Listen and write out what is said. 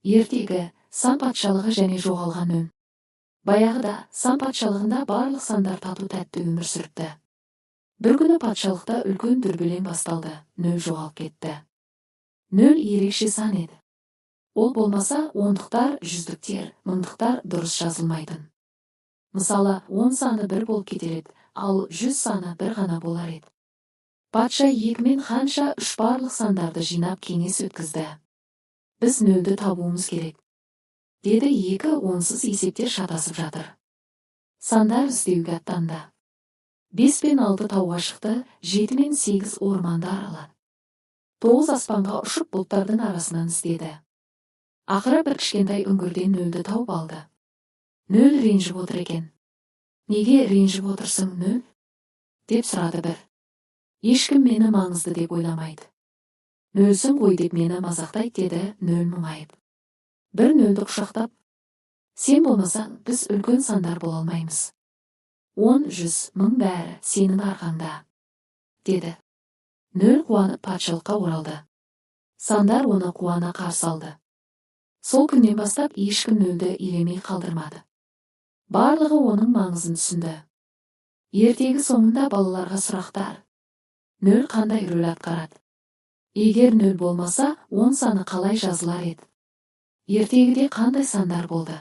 Ертегі, сан патшалығы және жоғалған өн. Баяғыда сан патшалығында барлық сандар тату-тәтті өмір сүріпті. Бір күні патшалықта үлкен дүрбелең басталды, нөл жоғалып кетті. Нөл ерекше сан еді. Ол болмаса, ондықтар, жүздіктер, мыңдықтар дұрыс жазылмайтын. Мысалы, 10 саны бір болып кетер еді, ал 100 саны бір ғана болар еді. Патша екімен ханша үш барлық сандарды жинап кеңес өткізді. Біз нөлді табуымыз керек, деді. Екі онсыз есептер шатасып жатыр. Сандар іздеуге аттанды. 5 пен 6 тауға шықты, 7 мен 8 орманды аралады. 9 аспанға ұшып бұлттардың арасынан іздеді. Ақыры бір кішкентай үңгірден нөлді тауып алды. Нөл ренжіп отыр екен. Неге ренжіп отырсың, нөл? Деп сұрады бір. Ешкім мені маңызды деп ойламайды. Нөлсің ғой деп мені мазақтайды, деді нөл мұңайып. Бір нөлді құшақтап, сен болмасаң, біз үлкен сандар бола алмаймыз. 10, 100, 1000 бәрі сенің арқаңда, деді. Нөл қуанып патшалыққа оралды. Сандар оны қуана қарсы алды. Сол күннен бастап ешкім нөлді елемей қалдырмады. Барлығы оның маңызын түсінді. Ертегі соңында балаларға сұрақтар. Нөл қандай рөл атқарады? Егер нөл болмаса, 10 саны қалай жазылар еді? Ертегіде қандай сандар болды?